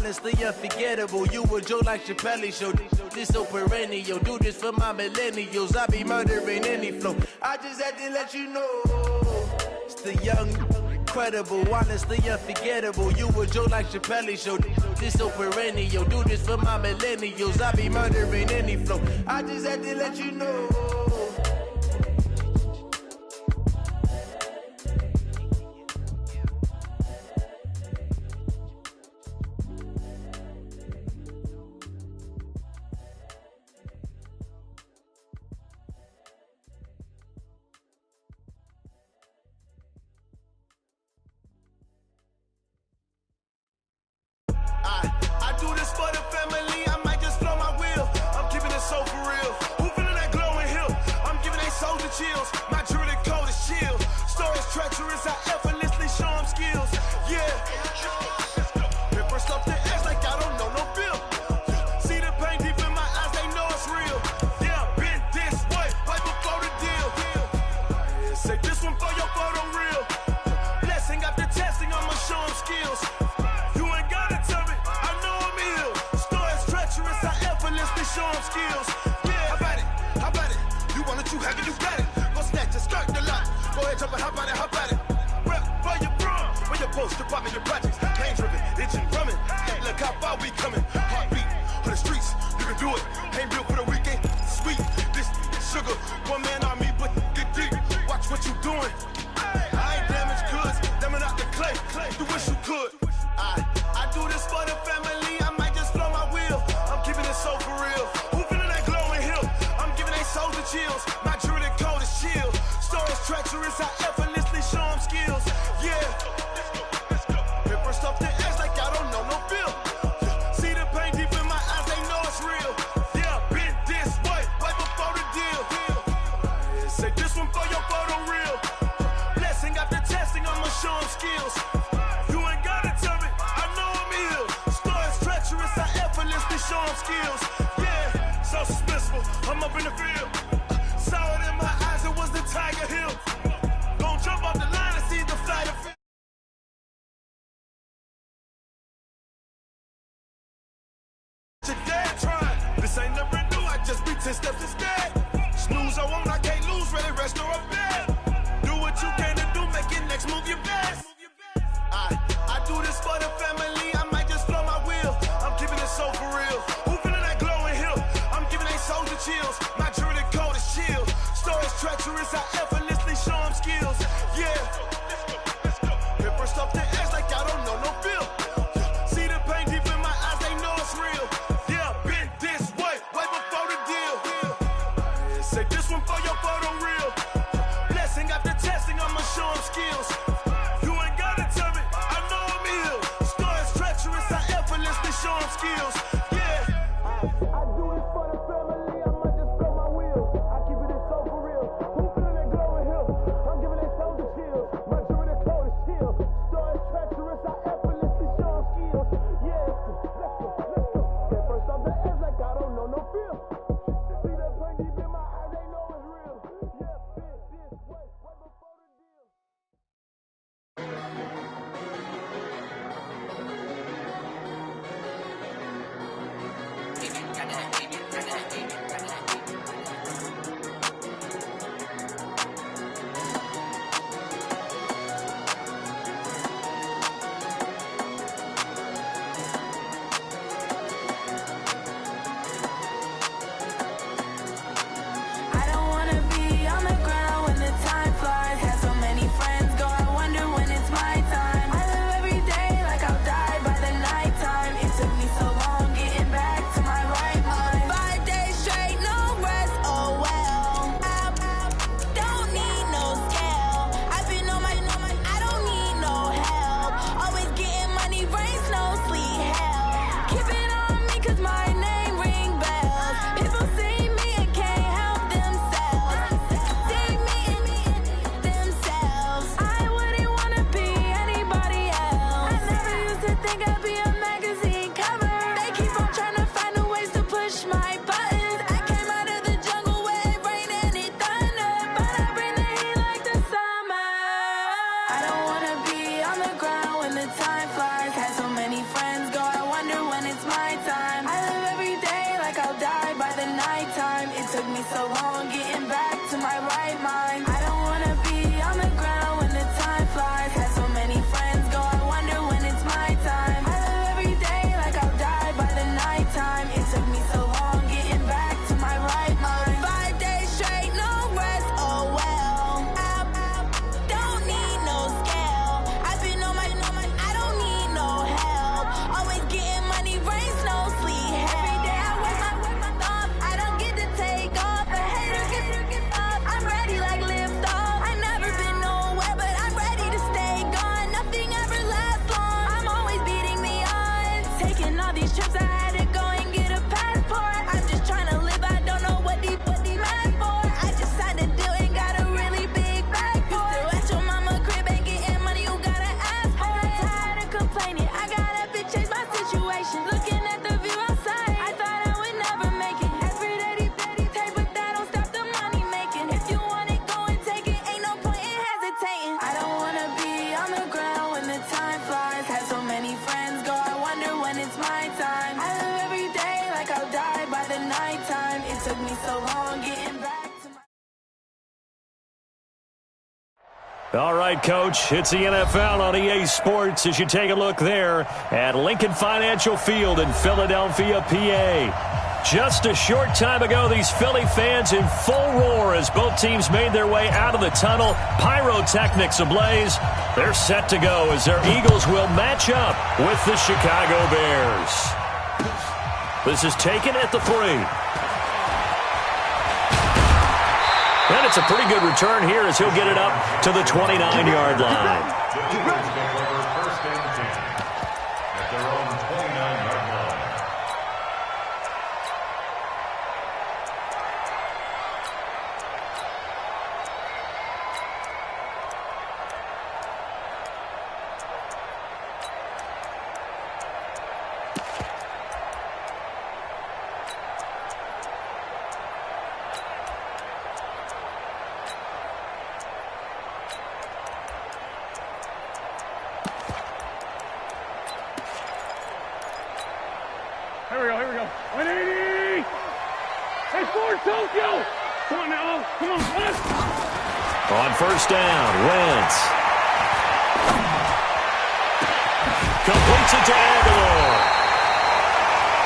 honestly unforgettable. You a Joe like Chappelle show. This so perennial. Do this for my millennials. I be murdering any flow. I just had to let you know. It's the young, incredible, honestly unforgettable. You a Joe like Chappelle show. This so perennial. Do this for my millennials. I be murdering any flow. I just had to let you know. I do this for the family, I might just blow my wheel. I'm keeping it so for real. Who feeling that glowing hill? I'm giving they soldier chills. My jewelry cold as chill. Stories treacherous, I effortlessly show them skills. Yeah. Paper stuff the edge like I don't know no bill. See the pain deep in my eyes, they know it's real. Yeah, been this way, right before the deal. Say this one for your photo real. Blessing after testing, I'ma show them skills. Show them skills. Yeah. How about it? You want it, you have it, you got it. Go snatch it, skirt the lot. Go ahead, jump it, how about it? Rep for your bro, for your post, department, your projects. Pain driven, itching, drumming. Look how far we coming. Heartbeat for the streets, you can do it. Ain't real for the weekend. Sweet, this sugar. One man army, but get deep. Watch what you doing. I ain't damaged goods, damn it out the clay. You wish you could. I do this for the family. I might just blow my wheel. I'm keeping it so for real. Who feeling that glowing hill? I'm giving they soldier chills. My jewelry cold as chill. Stories treacherous, I effortlessly show them skills. Yeah. Paper stuff the edge like I don't know no bill. See the pain deep in my eyes, they know it's real. Yeah, been this way, right before the deal. Say this one for your photo real. Blessing after testing, I'ma show them skills. You ain't gotta tell me, I know I'm ill. Stories treacherous, I effortlessly show them skills. Yeah, so suspenseful, I'm up in the field. Saw it in my eyes, it was the Tiger Hill. Gon' jump off the line and see the flight of field. Today trying, this ain't never new, I just be 10 steps instead. Snooze I won't, I can't lose, ready, rest or up bed. Do what you can to do, make it next move your best. I do this for the family, I might just blow my wheel. I'm keeping it so for real. Who feeling that glowing hill? I'm giving they soldier chills. My jewelry cold as chill. Stories treacherous, I effortlessly show them skills. Yeah. Paper stuff the edge like I don't know no bill. See the pain deep in my eyes, they know it's real. Yeah, been this way, way before the deal. Say this one for your photo real. Blessing after testing, I'ma show them skills. You ain't gotta tell me, I know I'm ill. Stories Making all these trips, I had to go and get a passport. I'm just trying to live, I don't know what these mad for. I just signed a deal and got a really big bag for it. You still at your mama crib and getting money, you gotta ask for it. I'm tired of complaining, I gotta change my situation. Looking at the view outside, I thought I would never make it. Every day they take, but that don't stop the money making. If you want it, go and take it, ain't no point in hesitating. I don't wanna be on the ground when the time flies. Had so many friends go, I wonder when it's my time. I live every day like I'll die by the nighttime. It took me so long getting back to my... All right, Coach, it's the NFL on EA Sports as you take a look there at Lincoln Financial Field in Philadelphia, PA. Just a short time ago, these Philly fans in full roar as both teams made their way out of the tunnel. Pyrotechnics ablaze. They're set to go as their Eagles will match up with the Chicago Bears. This is taken at the 3. And it's a pretty good return here as he'll get it up to the 29-yard line. First and 10 at their own 29-yard line. Here we go. 180! Hey, Ford, Tokyo! Come on now, come on, let's... On first down, Wentz. Completes it to Aguilar.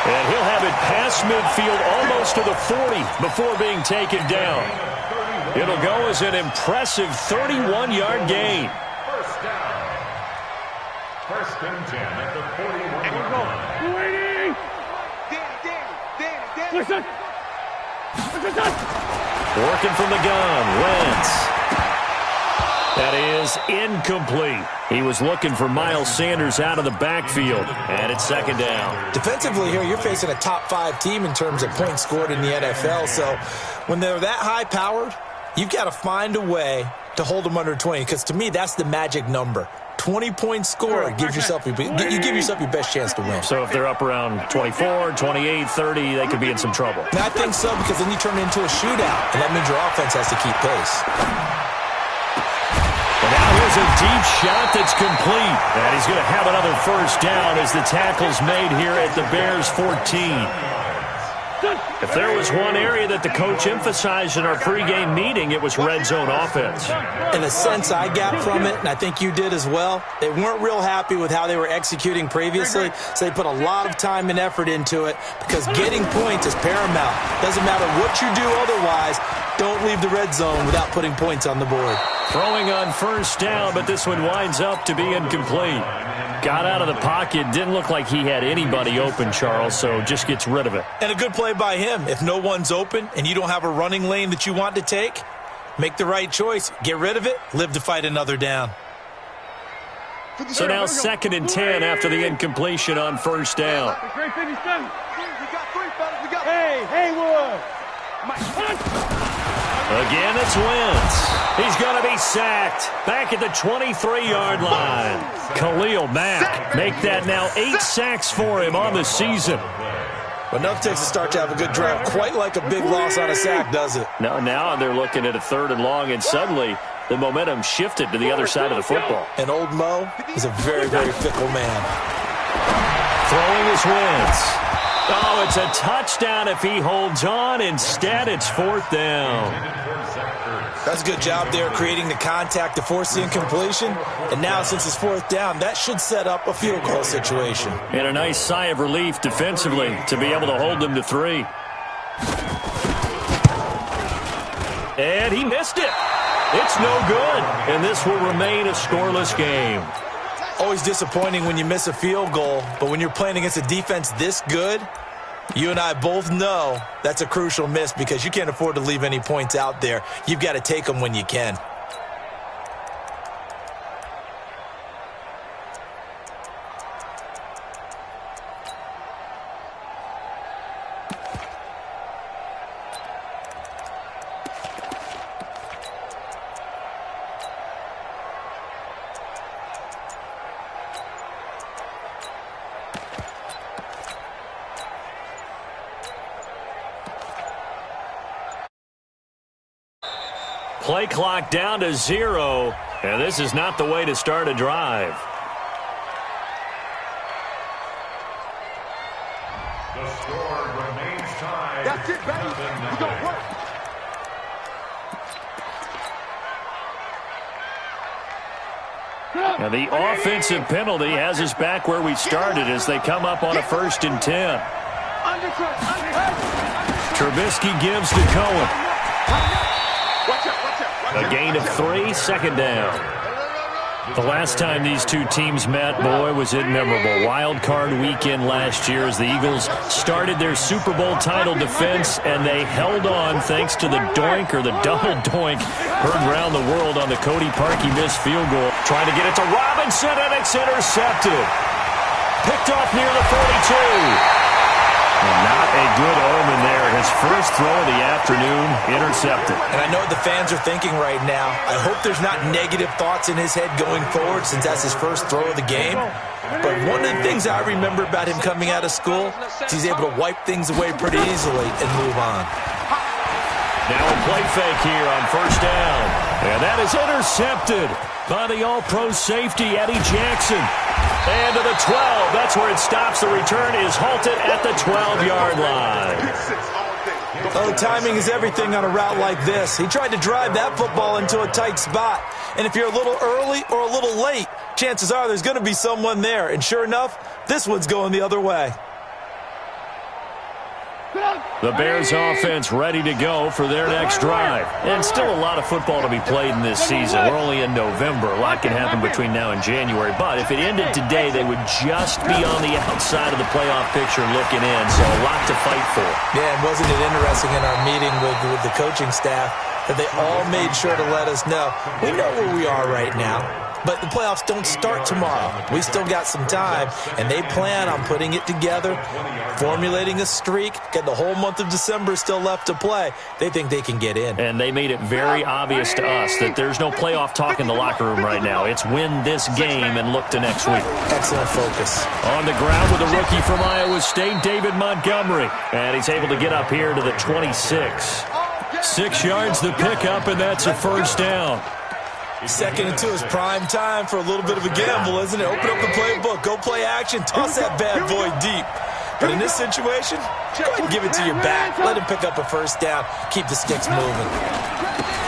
And he'll have it past midfield almost to the 40 before being taken down. It'll go as an impressive 31-yard gain. First down. First and 10 at the 41-yard line. 280! Listen! Working from the gun, Wentz. That is incomplete. He was looking for Miles Sanders out of the backfield, and it's second down. Defensively here, you're facing a top-5 team in terms of points scored in the NFL, so when they're that high-powered, you've got to find a way to hold them under 20, because to me, that's the magic number. 20-point score gives yourself you give yourself your best chance to win. So if they're up around 24, 28, 30, they could be in some trouble. And I think so, because then you turn it into a shootout, and that means your offense has to keep pace. And now here's a deep shot that's complete. And he's going to have another first down as the tackle's made here at the Bears 14. If there was one area that the coach emphasized in our pregame meeting, it was red zone offense. In the sense I got from it, and I think you did as well, they weren't real happy with how they were executing previously, so they put a lot of time and effort into it because getting points is paramount. Doesn't matter what you do otherwise, don't leave the red zone without putting points on the board. Throwing on first down, but this one winds up to be incomplete. Got out of the pocket, didn't look like he had anybody open, Charles, so just gets rid of it. And a good play by him. If no one's open and you don't have a running lane that you want to take, make the right choice. Get rid of it, live to fight another down. So now second and 10 after the incompletion on first down. Hey, Haywood! Again, it's Wentz. He's going to be sacked back at the 23-yard line. Khalil Mack make that now 8 sacks for him on the season. But enough takes to start to have a good drive. Quite like a big loss on a sack, does it? Now they're looking at a 3rd and long, and suddenly the momentum shifted to the other side of the football. And old Mo is a very, very fickle man. Throwing is Wentz. Oh, it's a touchdown if he holds on. Instead, it's 4th down. That's a good job there creating the contact to force the incompletion. And now, since it's 4th down, that should set up a field goal situation. And a nice sigh of relief defensively to be able to hold them to 3. And he missed it. It's no good. And this will remain a scoreless game. Always disappointing when you miss a field goal, but when you're playing against a defense this good, you and I both know that's a crucial miss because you can't afford to leave any points out there. You've got to take them when you can. Play clock down to 0, and this is not the way to start a drive. The score remains tied. That's it, baby. You don't work. Now the offensive penalty has us back where we started as they come up on a 1st and 10. Trubisky gives to Cohen. A gain of 3, 2nd down. The last time these two teams met, boy, was it memorable. Wild card weekend last year as the Eagles started their Super Bowl title defense, and they held on thanks to the doink or the double doink heard around the world on the Cody Parkey missed field goal. Trying to get it to Robinson, and it's intercepted. Picked off near the 42. And not a good omen there. His first throw of the afternoon intercepted. And I know what the fans are thinking right now. I hope there's not negative thoughts in his head going forward since that's his first throw of the game. But one of the things I remember about him coming out of school is he's able to wipe things away pretty easily and move on. Now a play fake here on 1st down. And that is intercepted by the all-pro safety, Eddie Jackson. And to the 12. That's where it stops. The return is halted at the 12-yard line. Oh, timing is everything on a route like this. He tried to drive that football into a tight spot. And if you're a little early or a little late, chances are there's going to be someone there. And sure enough, this one's going the other way. The Bears offense ready to go for their next drive. And still a lot of football to be played in this season. We're only in November. A lot can happen between now and January. But if it ended today, they would just be on the outside of the playoff picture looking in. So a lot to fight for. Yeah, and wasn't it interesting in our meeting with the coaching staff that they all made sure to let us know, we know where we are right now. But the playoffs don't start tomorrow. We still got some time, and they plan on putting it together, formulating a streak, get the whole month of December still left to play. They think they can get in. And they made it very obvious to us that there's no playoff talk in the locker room right now. It's win this game and look to next week. Excellent focus. On the ground with a rookie from Iowa State, David Montgomery. And he's able to get up here to the 26. 6 yards the pickup, and that's a 1st down. 2nd and 2 is prime time for a little bit of a gamble, isn't it? Open up the playbook, go play action, toss that bad boy deep. But in this situation, go ahead and give it to your back. Let him pick up a 1st down. Keep the sticks moving.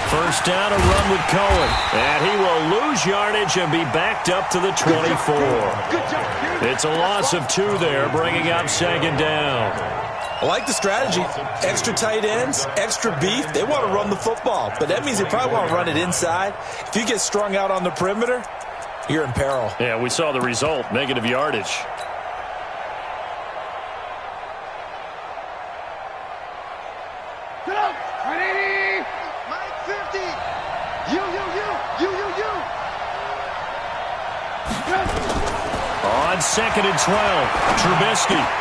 1st down, a run with Cohen. And he will lose yardage and be backed up to the 24. It's a loss of 2 there, bringing up 2nd down. I like the strategy. Extra tight ends, extra beef. They want to run the football, but that means they probably want to run it inside. If you get strung out on the perimeter, you're in peril. Yeah, we saw the result, negative yardage. Get up! 180! Mike 50! You. On 2nd and 12, Trubisky.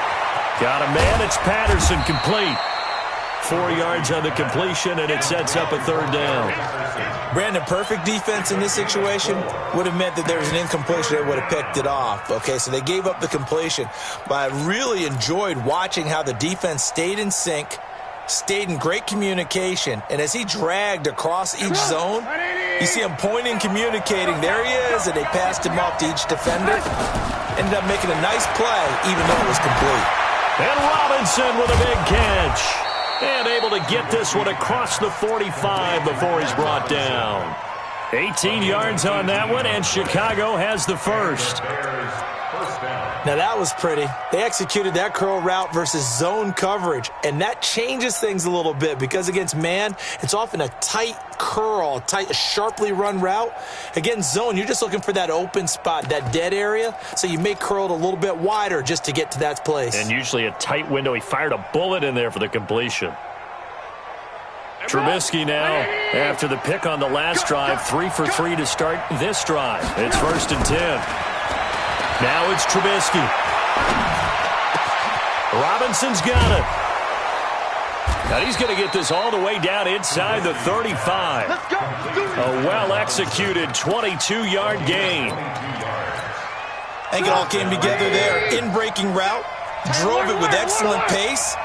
Got a man, it's Patterson, complete. 4 yards on the completion, and it sets up a 3rd down. Brandon, perfect defense in this situation would have meant that there was an incompletion. They would have picked it off. Okay, so they gave up the completion. But I really enjoyed watching how the defense stayed in sync, stayed in great communication, and as he dragged across each zone, you see him pointing, communicating. There he is, and they passed him off to each defender. Ended up making a nice play, even though it was complete. And Robinson with a big catch. And able to get this one across the 45 before he's brought down. 18 yards on that one, and Chicago has the 1st. Now that was pretty. They executed that curl route versus zone coverage, and that changes things a little bit because against man, it's often a tight curl, a sharply run route. Against zone, you're just looking for that open spot, that dead area, so you may curl it a little bit wider just to get to that place. And usually a tight window. He fired a bullet in there for the completion. Trubisky now, after the pick on the last drive, 3 for 3 to start this drive. It's 1st and 10. Now it's Trubisky. Robinson's got it. Now he's going to get this all the way down inside the 35. A well-executed 22-yard gain. I think it all came together there. In-breaking route, drove it with excellent pace.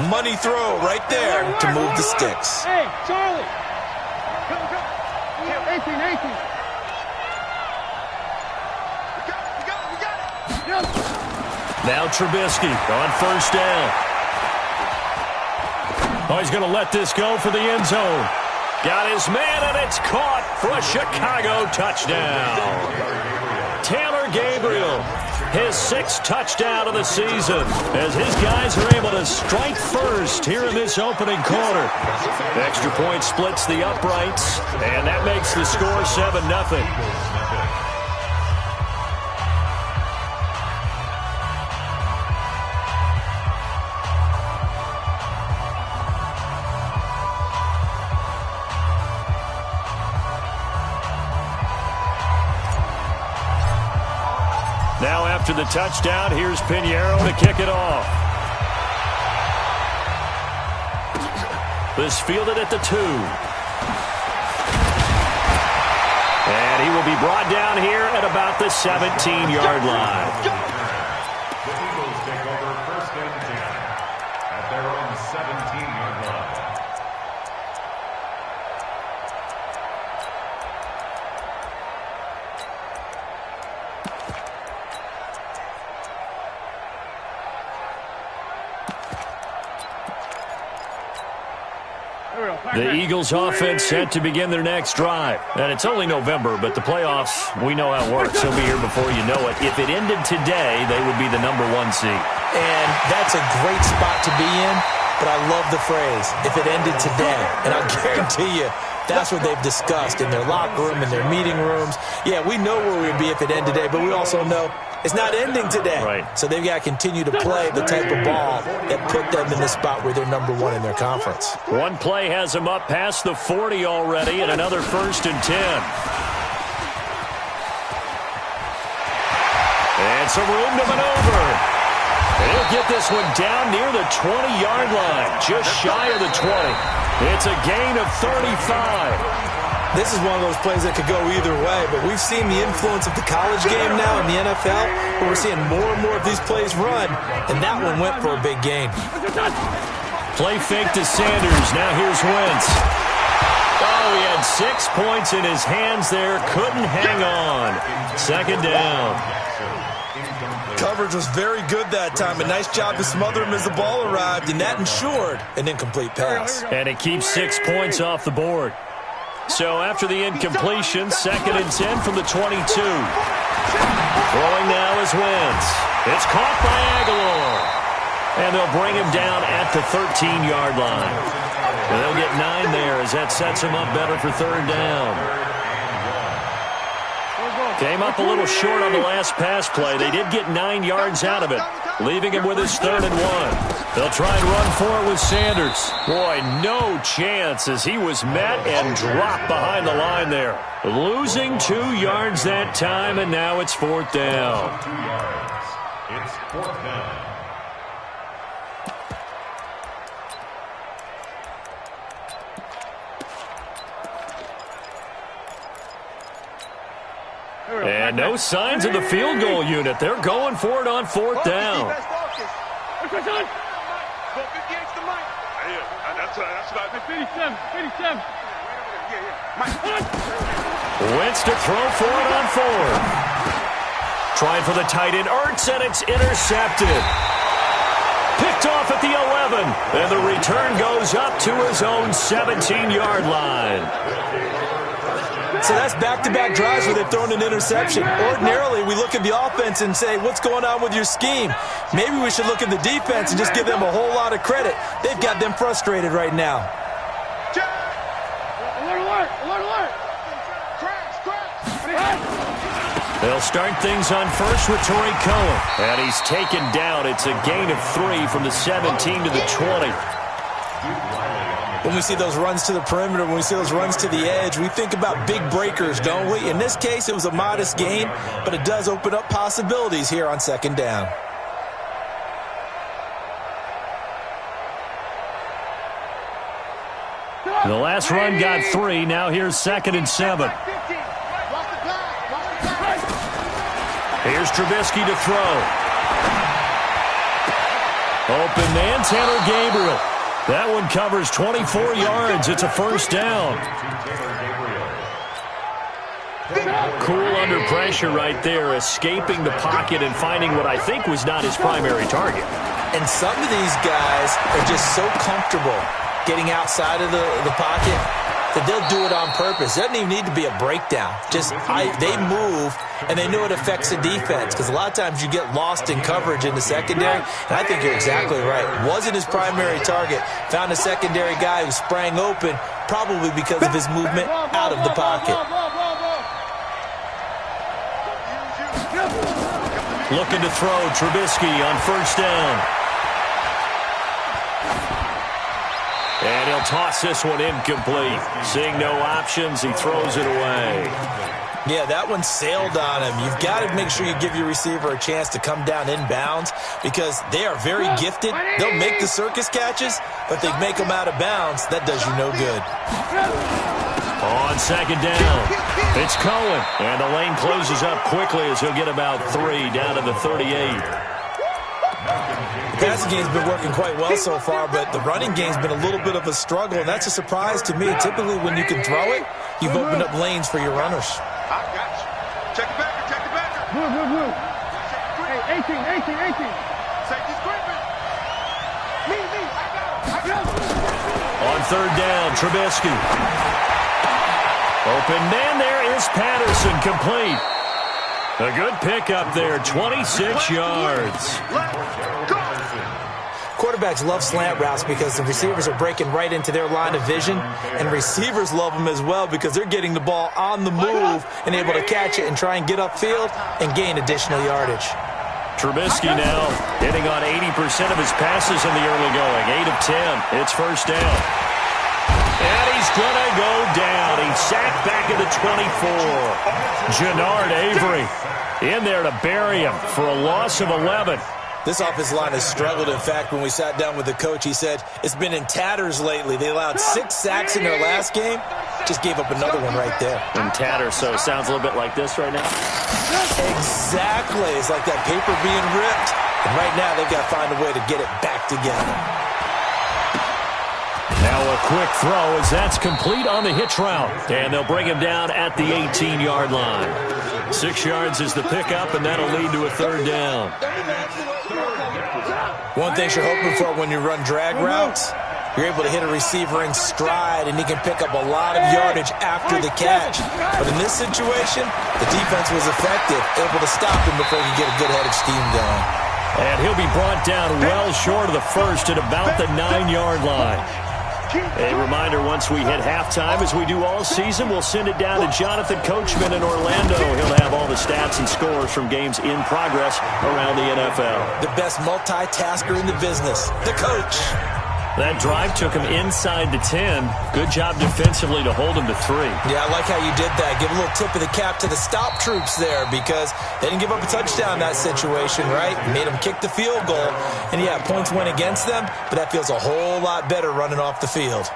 Money throw right there to move the sticks. Hey, Charlie! Go. 18. Now Trubisky on first down. Oh, he's going to let this go for the end zone. Got his man, and it's caught for a Chicago touchdown. Taylor Gabriel, his 6th touchdown of the season, as his guys are able to strike first here in this opening quarter. Extra point splits the uprights, and that makes the score 7-0. Now after the touchdown, here's Pinheiro to kick it off. This fielded at the 2. And he will be brought down here at about the 17-yard line. The Eagles take over 1st and 10 at their own 17-yard line. The Eagles offense set to begin their next drive. And it's only November, but the playoffs, we know how it works. They'll be here before you know it. If it ended today, they would be the #1 seed. And that's a great spot to be in, but I love the phrase, if it ended today. And I guarantee you, that's what they've discussed in their locker room, in their meeting rooms. Yeah, we know where we'd be if it ended today, but we also know it's not ending today. Right. So they've got to continue to play the type of ball that put them in the spot where they're #1 in their conference. One play has them up past the 40 already, and another 1st and 10. And some room to maneuver. And he'll get this one down near the 20-yard line, just shy of the 20. It's a gain of 35. This is one of those plays that could go either way, but we've seen the influence of the college game now in the NFL, where we're seeing more and more of these plays run, and that one went for a big gain. Play fake to Sanders. Now here's Wentz. Oh, he had 6 points in his hands there. Couldn't hang on. 2nd down. Coverage was very good that time. A nice job to smother him as the ball arrived, and that ensured an incomplete pass. And it keeps 6 points off the board. So after the incompletion, 2nd and 10 from the 22. Throwing now is Wentz. It's caught by Aguilar. And they'll bring him down at the 13-yard line. And they'll get 9 there as that sets him up better for 3rd down. Came up a little short on the last pass play. They did get 9 yards out of it, leaving him with his 3rd and 1. They'll try and run for it with Sanders. Boy, no chance as he was met and dropped behind the line there. Losing 2 yards that time, and now it's 4th down. 2 yards. It's 4th down. And no signs of the field goal unit. They're going for it on 4th down. Go 58 to Mike. That's 57. Wentz to throw for it on 4th. Trying for the tight end, Ertz, and it's intercepted. Picked off at the 11, and the return goes up to his own 17-yard line. So that's back-to-back drives where they've thrown an interception. Ordinarily, we look at the offense and say, what's going on with your scheme? Maybe we should look at the defense and just give them a whole lot of credit. They've got them frustrated right now. Alert. They'll start things on first with Torrey Cohen. And he's taken down. It's a gain of 3 from the 17 to the 20. When we see those runs to the perimeter, when we see those runs to the edge, we think about big breakers, don't we? In this case, it was a modest gain, but it does open up possibilities here on 2nd down. The last run got 3. Now here's 2nd and 7. Here's Trubisky to throw. Open man, Taylor Gabriel. That one covers 24 yards. It's a 1st down. Cool under pressure right there, escaping the pocket and finding what I think was not his primary target. And some of these guys are just so comfortable getting outside of the pocket that they'll do it on purpose. It doesn't even need to be a breakdown. They move, and they know it affects the defense, because a lot of times you get lost in coverage in the secondary, and I think you're exactly right. Wasn't his primary target. Found a secondary guy who sprang open, probably because of his movement out of the pocket. Looking to throw, Trubisky on first down. And he'll toss this one incomplete. Seeing no options, he throws it away. Yeah, that one sailed on him. You've got to make sure you give your receiver a chance to come down inbounds, because they are very gifted. They'll make the circus catches, but they make them out of bounds. That does you no good. On second down, it's Cohen. And the lane closes up quickly as he'll get about 3 down to the 38. The passing game's been working quite well so far, but the running game's been a little bit of a struggle, and that's a surprise to me. Typically, when you can throw it, you've opened up lanes for your runners. I got you. Check it back, check it back. Blue. Hey, 18. Safety's gripping. Me, I got him. On third down, Trubisky. Open man, there is Patterson, complete. A good pickup there, 26 yards. Quarterbacks love slant routes because the receivers are breaking right into their line of vision, and receivers love them as well because they're getting the ball on the move and able to catch it and try and get upfield and gain additional yardage. Trubisky now hitting on 80% of his passes in the early going, 8 of 10. It's first down. And he's going to go down. He's sacked back at the 24. Jannard Avery in there to bury him for a loss of 11. This offensive line has struggled. In fact, when we sat down with the coach, he said it's been in tatters lately. They allowed 6 sacks in their last game. Just gave up another one right there. In tatters, so it sounds a little bit like this right now. Exactly. It's like that paper being ripped. And right now, they've got to find a way to get it back together. Now a quick throw as that's complete on the hitch route. And they'll bring him down at the 18-yard line. 6 yards is the pickup, and that'll lead to a third down. One thing you're hoping for when you run drag routes, you're able to hit a receiver in stride, and he can pick up a lot of yardage after the catch. But in this situation, the defense was effective, able to stop him before he could get a good head of steam going. And he'll be brought down well short of the first at about the 9-yard line. A reminder, once we hit halftime, as we do all season, we'll send it down to Jonathan Coachman in Orlando. He'll have all the stats and scores from games in progress around the NFL. The best multitasker in the business, the coach. That drive took him inside the 10. Good job defensively to hold him to 3. Yeah, I like how you did that. Give a little tip of the cap to the stop troops there, because they didn't give up a touchdown in that situation, right? Made them kick the field goal. And yeah, points went against them, but that feels a whole lot better running off the field.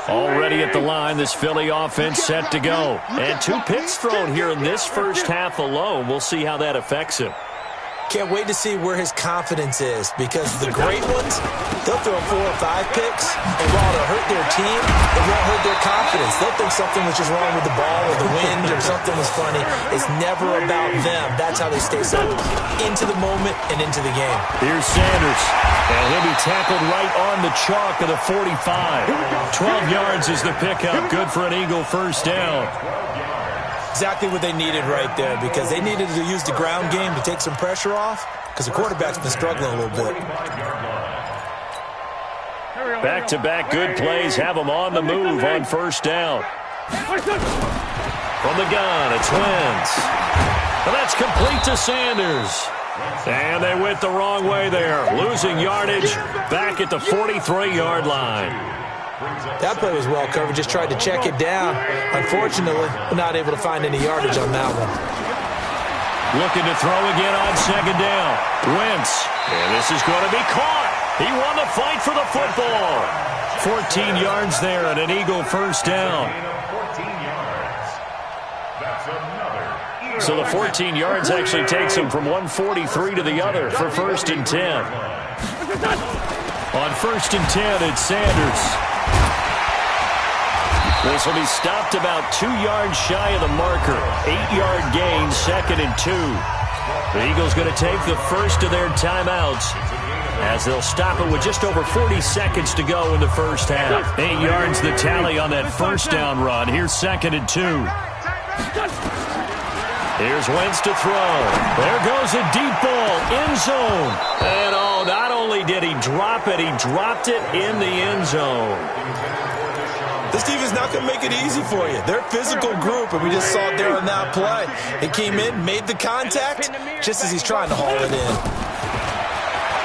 Already at the line, this Philly offense set to go. And 2 picks thrown here in this first half alone. We'll see how that affects him. Can't wait to see where his confidence is, because the great ones, they'll throw 4 or 5 picks, and while it'll hurt their team, it won't hurt their confidence. They'll think something was just wrong with the ball or the wind or something was funny. It's never about them. That's how they stay so into the moment and into the game. Here's Sanders, and he'll be tackled right on the chalk of the 45. 12 yards is the pickup. Good for an Eagle first down. Exactly what they needed right there, because they needed to use the ground game to take some pressure off, because the quarterback's been struggling a little bit. Back-to-back good plays have them on the move on first down. From the gun, it's Wentz. And that's complete to Sanders. And they went the wrong way there, losing yardage back at the 43-yard line. That play was well covered, just tried to check it down. Unfortunately, not able to find any yardage on that one. Looking to throw again on second down. Wentz, and this is going to be caught. He won the fight for the football. 14 yards there and an Eagle first down. So the 14 yards actually takes him from 143 to the other for first and 10. On 1st and 10, it's Sanders. This will be stopped about 2 yards shy of the marker. 8-yard gain, 2nd and 2. The Eagles going to take the first of their timeouts as they'll stop it with just over 40 seconds to go in the first half. 8 yards the tally on that first down run. Here's 2nd and 2. Here's Wentz to throw. There goes a deep ball, end zone. And not only did he drop it, he dropped it in the end zone. This defense is not going to make it easy for you. They're a physical group, and we just saw it there on that play. He came in, made the contact, just as he's trying to haul it in.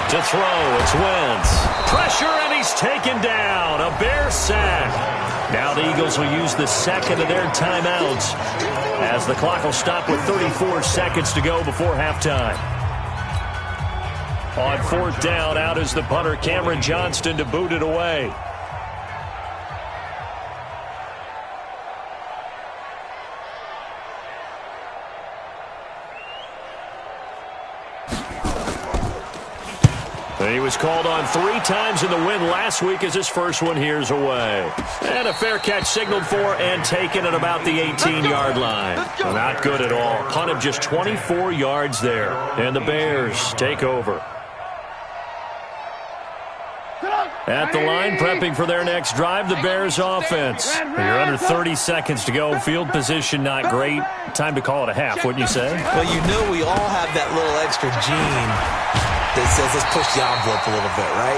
To throw, it's Wentz. Pressure, and he's taken down. A Bear sack. Now the Eagles will use the second of their timeouts as the clock will stop with 34 seconds to go before halftime. On 4th down, out is the punter, Cameron Johnston, to boot it away. He was called on 3 times in the win last week as his first one here's away. And a fair catch signaled for and taken at about the 18-yard line. Not good at all. Punt of just 24 yards there. And the Bears take over. At the line, prepping for their next drive, the Bears offense. You're under 30 seconds to go. Field position not great. Time to call it a half, wouldn't you say? Well, you know we all have that little extra gene that says let's push the envelope a little bit, right?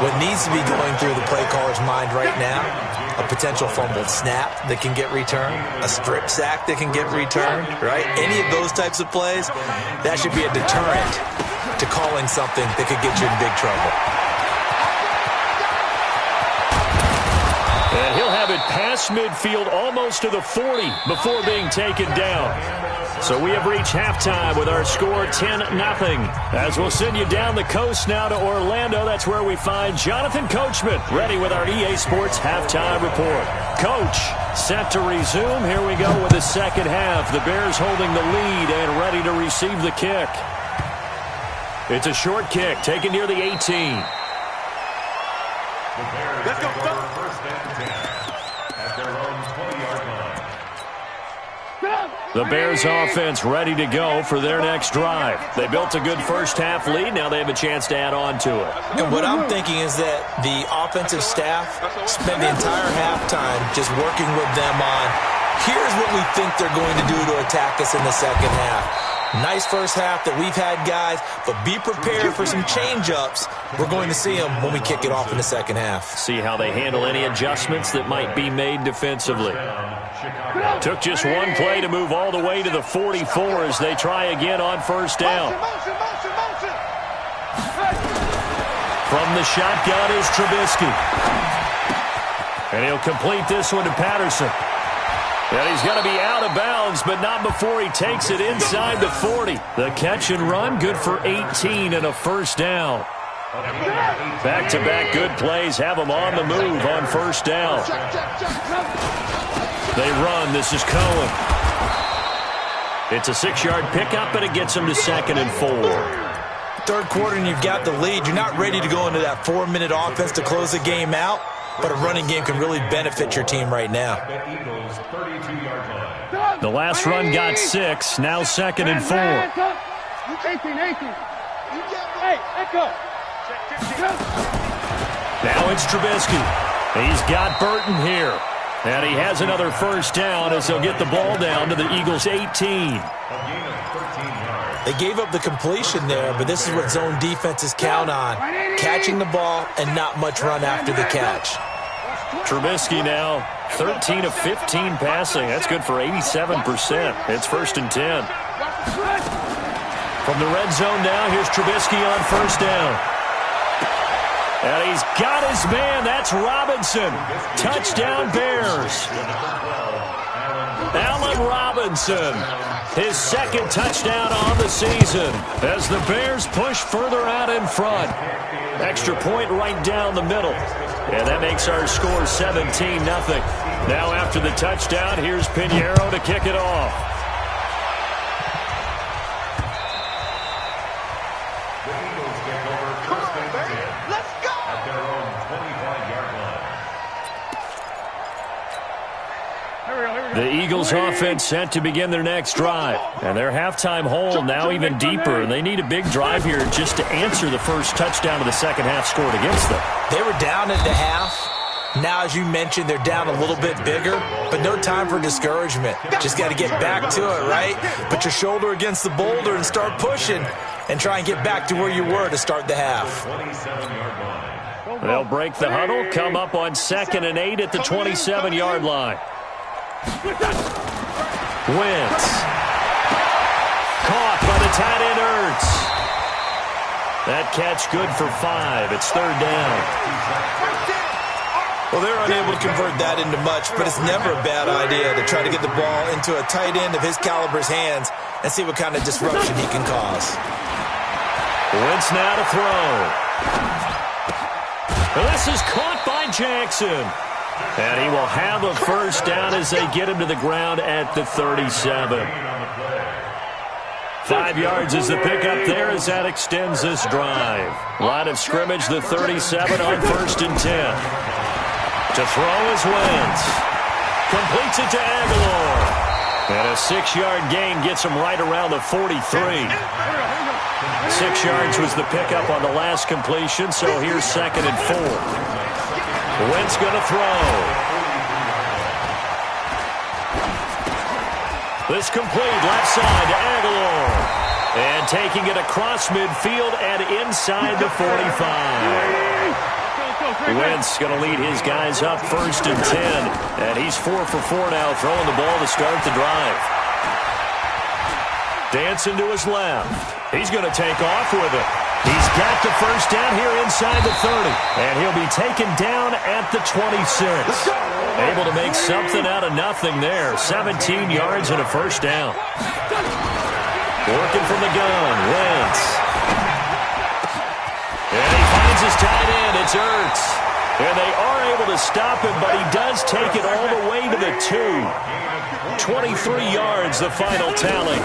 What needs to be going through the play caller's mind right now, a potential fumbled snap that can get returned, a strip sack that can get returned, right? Any of those types of plays, that should be a deterrent to calling something that could get you in big trouble. And he'll have it past midfield almost to the 40 before being taken down. So we have reached halftime with our score 10-0. As we'll send you down the coast now to Orlando, that's where we find Jonathan Coachman ready with our EA Sports halftime report. Coach, set to resume. Here we go with the second half. The Bears holding the lead and ready to receive the kick. It's a short kick taken near the 18. Let's go. First and 10 at their own 20-yard line. The Bears offense ready to go for their next drive. They built a good first half lead. Now they have a chance to add on to it. And what I'm thinking is that the offensive staff spent the entire halftime just working with them on, here's what we think they're going to do to attack us in the second half. Nice first half that we've had, guys, but be prepared for some change-ups. We're going to see them when we kick it off in the second half. See how they handle any adjustments that might be made defensively. Took just one play to move all the way to the 44 as they try again on first down. From the shotgun is Trubisky. And he'll complete this one to Patterson. And he's going to be out of bounds, but not before he takes it inside the 40. The catch and run, good for 18 and a first down. Back-to-back good plays have them on the move on first down. They run. This is Cohen. It's a 6-yard pickup, and it gets them to 2nd and 4. Third quarter, and you've got the lead. You're not ready to go into that 4-minute offense to close the game out, but a running game can really benefit your team right now. The last run got 6. Now 2nd and 4. 18. Hey, echo. Now it's Trubisky. He's got Burton here. And he has another first down as he'll get the ball down to the Eagles' 18. They gave up the completion there, but this is what zone defenses count on. Catching the ball and not much run after the catch. Trubisky now 13 of 15 passing. That's good for 87%. It's 1st and 10. From the red zone now, here's Trubisky on first down. And he's got his man. That's Robinson. Touchdown Bears. Allen Robinson. His second touchdown on the season as the Bears push further out in front. Extra point right down the middle. And that makes our score 17-0. Now after the touchdown, here's Pinheiro to kick it off. Let's go! The Eagles offense set to begin their next drive. And their halftime hole now even deeper. And they need a big drive here just to answer the first touchdown of the second half scored against them. They were down at the half. Now, as you mentioned, they're down a little bit bigger, but no time for discouragement. Just got to get back to it, right? Put your shoulder against the boulder and start pushing and try and get back to where you were to start the half. They'll break the huddle, come up on 2nd and 8 at the 27-yard line. Wentz. Caught by the tight end Ertz. That catch good for 5. It's 3rd down. Well, they're unable to convert that into much, but it's never a bad idea to try to get the ball into a tight end of his caliber's hands and see what kind of disruption he can cause. Wentz now to throw. This is caught by Jackson. And he will have a first down as they get him to the ground at the 37. 5 yards is the pickup there as that extends this drive. Line of scrimmage, the 37 on 1st and 10. To throw is Wentz. Completes it to Aguilar. And a 6-yard gain gets him right around the 43. 6 yards was the pickup on the last completion, so here's 2nd and 4. Wentz going to throw. This complete left side to Aguilar. And taking it across midfield and inside the 45. Wentz going to lead his guys up 1st and 10. And he's 4 for 4 now, throwing the ball to start the drive. Dancing to his left. He's going to take off with it. He's got the first down here inside the 30. And he'll be taken down at the 26. Able to make something out of nothing there. 17 yards and a first down. Working from the gun, Wentz. And he finds his tight end. It's Ertz. And they are able to stop him, but he does take it all the way to the 2. 23 yards, the final tally.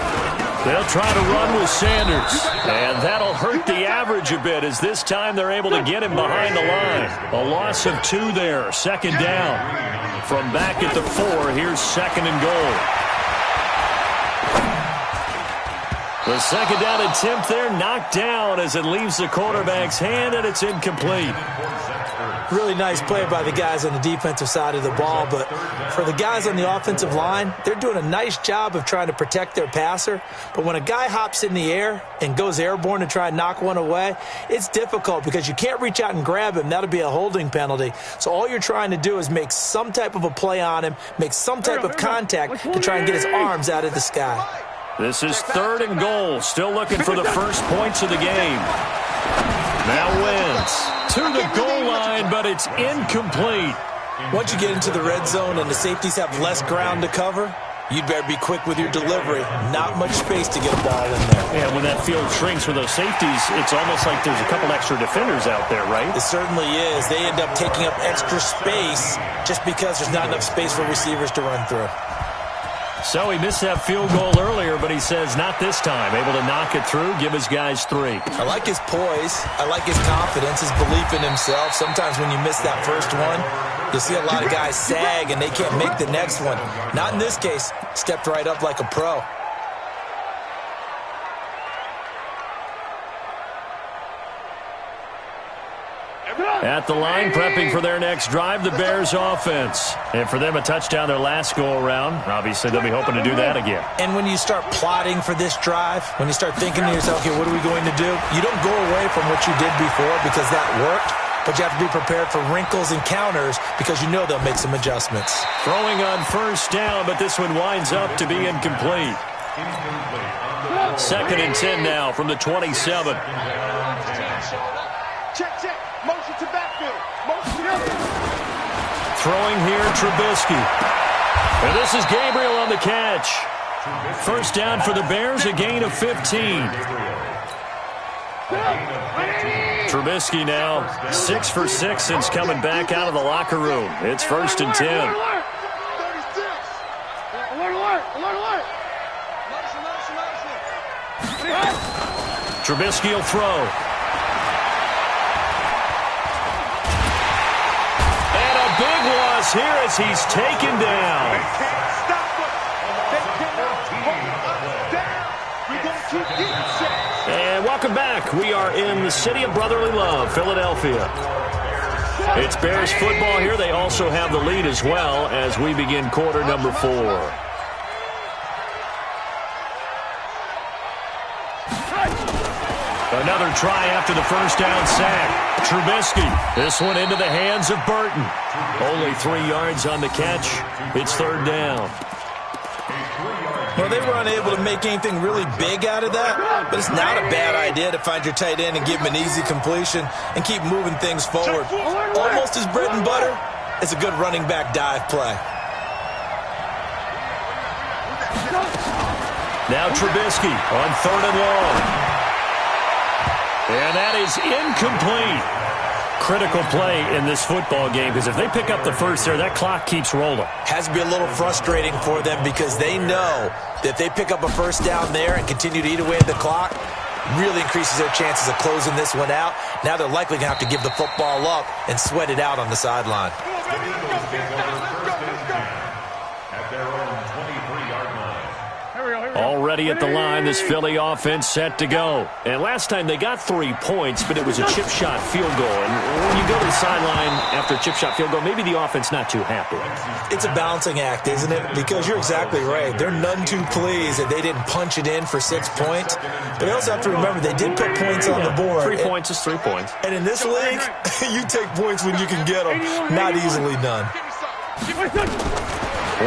They'll try to run with Sanders. And that'll hurt the average a bit as this time they're able to get him behind the line. A loss of 2 there. 2nd down. From back at the 4, here's 2nd and goal. The 2nd down attempt there knocked down as it leaves the quarterback's hand, and it's incomplete. Really nice play by the guys on the defensive side of the ball, but for the guys on the offensive line, they're doing a nice job of trying to protect their passer. But when a guy hops in the air and goes airborne to try and knock one away, it's difficult because you can't reach out and grab him. That'll be a holding penalty. So all you're trying to do is make some type of a play on him, make some type of contact to try and get his arms out of the sky. This is 3rd and goal. Still looking for the first points of the game. Now Wentz to the goal line, but it's incomplete. Once you get into the red zone and the safeties have less ground to cover, you'd better be quick with your delivery. Not much space to get a ball in there. Yeah, when that field shrinks for those safeties, it's almost like there's a couple extra defenders out there, right? It certainly is. They end up taking up extra space just because there's not enough space for receivers to run through. So he missed that field goal earlier, but he says not this time. Able to knock it through, give his guys 3. I like his poise. I like his confidence, his belief in himself. Sometimes when you miss that first one, you'll see a lot of guys sag and they can't make the next one. Not in this case. Stepped right up like a pro. At the line, prepping for their next drive, the Bears offense. And for them, a touchdown their last go-around. Obviously, they'll be hoping to do that again. And when you start plotting for this drive, when you start thinking to yourself, okay, what are we going to do? You don't go away from what you did before because that worked, but you have to be prepared for wrinkles and counters because you know they'll make some adjustments. Throwing on first down, but this one winds up to be incomplete. 2nd and 10 now from the 27. Check. Motion to backfield. Motion to Throwing here, Trubisky. And this is Gabriel on the catch. First down for the Bears, a gain of 15. Trubisky now 6 for 6 since coming back out of the locker room. It's 1st and 10. alert. Trubisky will throw. Big loss here as he's taken down. And welcome back. We are in the city of brotherly love, Philadelphia. It's Bears football here. They also have the lead as well as we begin quarter number 4. Another try after the first down sack. Trubisky. This one into the hands of Burton. Only 3 yards on the catch. It's third down. Well, they were unable to make anything really big out of that, but it's not a bad idea to find your tight end and give him an easy completion and keep moving things forward. Almost his bread and butter. It's a good running back dive play. Now Trubisky on third and long. And that is incomplete. Critical play in this football game because if they pick up the first there, that clock keeps rolling. Has to be a little frustrating for them because they know that if they pick up a first down there and continue to eat away at the clock, really increases their chances of closing this one out. Now they're likely going to have to give the football up and sweat it out on the sideline. Already at the line, this Philly offense set to go. And last time they got 3 points, but it was a chip shot field goal. And when you go to the sideline after a chip shot field goal, maybe the offense not too happy. It's a balancing act, isn't it? Because you're exactly right. They're none too pleased that they didn't punch it in for 6 points. But they also have to remember they did put points on the board. 3 points is 3 points. And in this league, you take points when you can get them. Not easily done.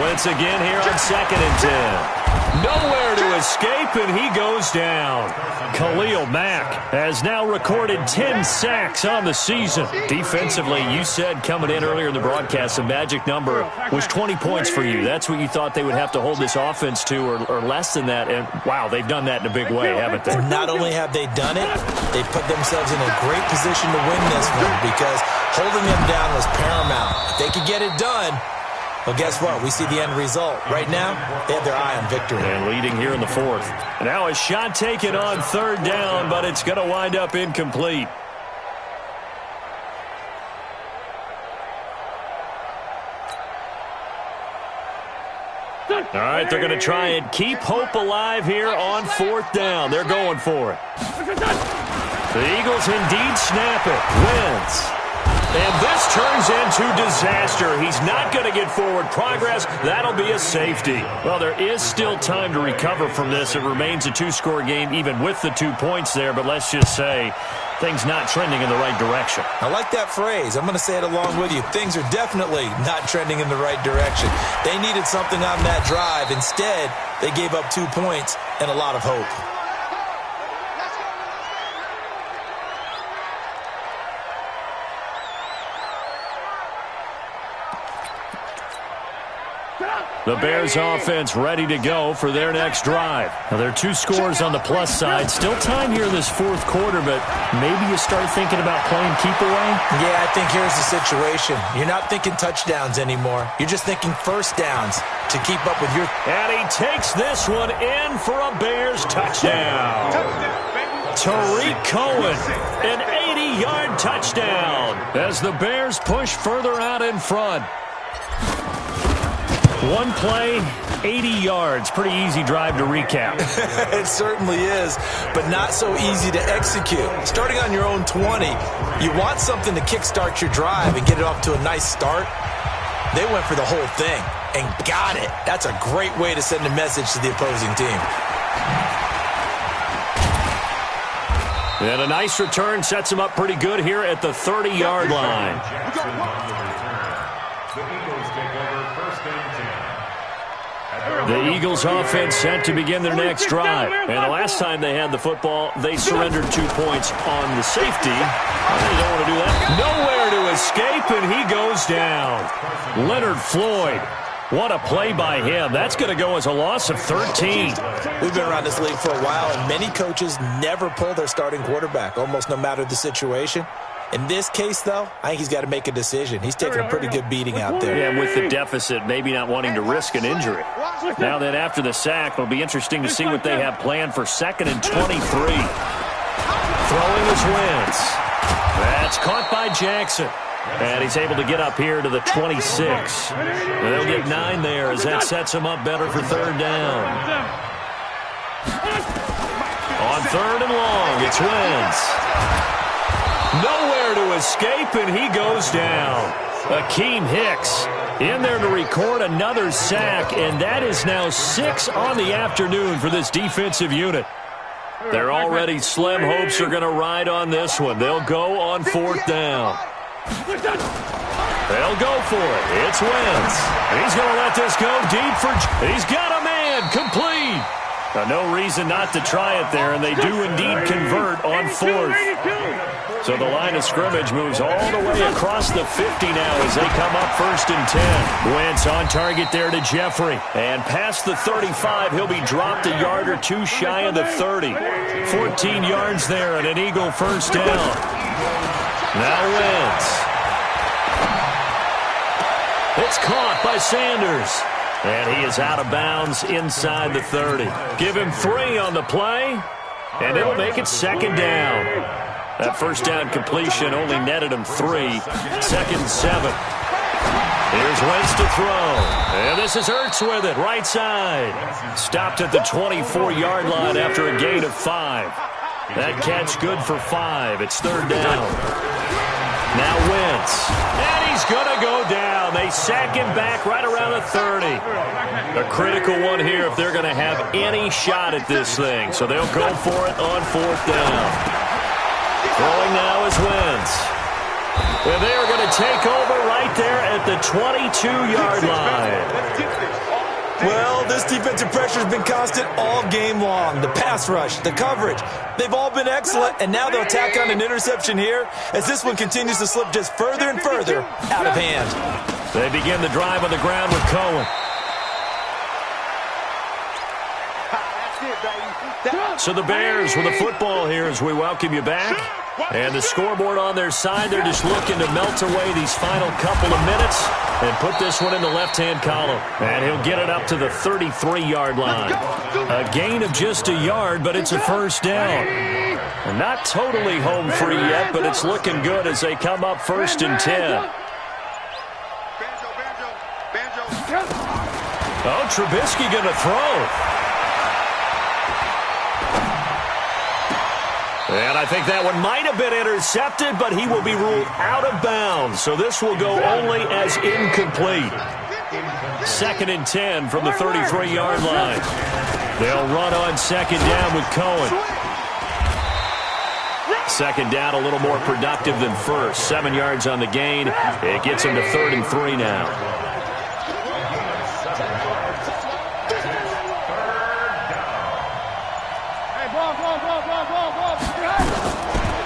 Wentz again here on 2nd and 10. Nowhere to escape, and he goes down. Khalil Mack has now recorded 10 sacks on the season. Defensively, you said coming in earlier in the broadcast, the magic number was 20 points for you. That's what you thought they would have to hold this offense to or less than that. And, wow, they've done that in a big way, haven't they? Not only have they done it, they put themselves in a great position to win this one because holding them down was paramount. If they could get it done, well, guess what? We see the end result. Right now, they have their eye on victory. And leading here in the 4th. Now a shot taken on third down, but it's going to wind up incomplete. All right, they're going to try and keep hope alive here on 4th down. They're going for it. The Eagles indeed snap it. Wins. And this turns into disaster. He's not going to get forward progress. That'll be a safety. Well, there is still time to recover from this. It remains a 2-score game even with the 2 points there. But let's just say things not trending in the right direction. I like that phrase. I'm going to say it along with you. Things are definitely not trending in the right direction. They needed something on that drive. Instead, they gave up 2 points and a lot of hope. The Bears offense ready to go for their next drive. Now, there are 2 scores on the plus side. Still time here in this 4th quarter, but maybe you start thinking about playing keep away? Yeah, I think here's the situation. You're not thinking touchdowns anymore. You're just thinking first downs to keep up with your... And he takes this one in for a Bears touchdown. Tariq Cohen, an 80-yard touchdown as the Bears push further out in front. One play, 80 yards. Pretty easy drive to recap. It certainly is, but not so easy to execute. Starting on your own 20, you want something to kickstart your drive and get it off to a nice start. They went for the whole thing and got it. That's a great way to send a message to the opposing team. And a nice return sets him up pretty good here at the 30-yard line. The Eagles offense set to begin their next drive. And the last time they had the football, they surrendered 2 points on the safety. They don't want to do that. Nowhere to escape, and he goes down. Leonard Floyd. What a play by him. That's going to go as a loss of 13. We've been around this league for a while, and many coaches never pull their starting quarterback, almost no matter the situation. In this case, though, I think he's got to make a decision. He's taking a pretty good beating out there. Yeah, with the deficit, maybe not wanting to risk an injury. Now then, after the sack, it'll be interesting to see what they have planned for 2nd and 23. Throwing his Wentz. That's caught by Jackson. And he's able to get up here to the 26. They'll get 9 there as that sets him up better for 3rd down. On 3rd and long, it's Wentz. Nowhere to escape, and he goes down. Akeem Hicks in there to record another sack, and that is now 6 on the afternoon for this defensive unit. Their already slim hopes are going to ride on this one. They'll go on 4th down. They'll go for it. It's Wentz. He's going to let this go deep for... He's got a man. Complete. No reason not to try it there, and they do indeed convert on 4th. So the line of scrimmage moves all the way across the 50 now as they come up 1st and 10. Wentz on target there to Jeffrey. And past the 35, he'll be dropped a yard or two shy of the 30. 14 yards there and an Eagle 1st down. Now Wentz. It's caught by Sanders. And he is out of bounds inside the 30. Give him 3 on the play, and it'll make it 2nd down. That 1st down completion only netted him 3. 2nd and 7. Here's Wentz to throw. And this is Ertz with it, right side. Stopped at the 24-yard line after a gain of 5. That catch good for 5. It's 3rd down. Now Wentz. And he's going to go down. They sack him back right around the 30. A critical one here if they're going to have any shot at this thing. So they'll go for it on 4th down. Throwing now is Wentz. And they are going to take over right there at the 22-yard line. Well, this defensive pressure has been constant all game long. The pass rush, the coverage, they've all been excellent, and now they'll tack on an interception here as this one continues to slip just further and further out of hand. They begin the drive on the ground with Cohen. So the Bears with the football here as we welcome you back. And the scoreboard on their side, they're just looking to melt away these final couple of minutes and put this one in the left-hand column. And he'll get it up to the 33-yard line. A gain of just a yard, but it's a 1st down. And not totally home free yet, but it's looking good as they come up 1st and 10. Oh, Trubisky going to throw. And I think that one might have been intercepted, but he will be ruled out of bounds. So this will go only as incomplete. 2nd and 10 from the 33-yard line. They'll run on 2nd down with Cohen. 2nd down a little more productive than 1st. 7 yards on the gain. It gets him to 3rd and 3 now.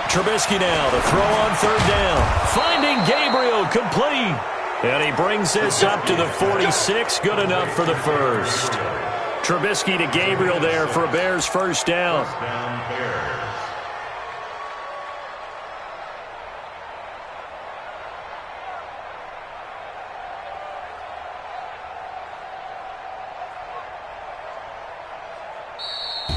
Trubisky now to throw on 3rd down. Finding Gabriel, complete. And he brings this up to the 46. Good enough for the 1st. Trubisky to Gabriel there for a Bears 1st down.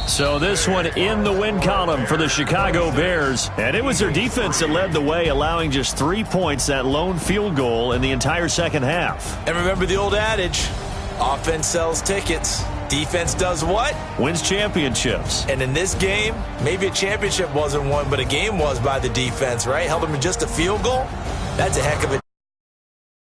So this one in the win column for the Chicago Bears. And it was their defense that led the way, allowing just 3 points, that lone field goal in the entire 2nd half. And remember the old adage, offense sells tickets. Defense does what? Wins championships. And in this game, maybe a championship wasn't won, but a game was by the defense, right? Held them to just a field goal. That's a heck of a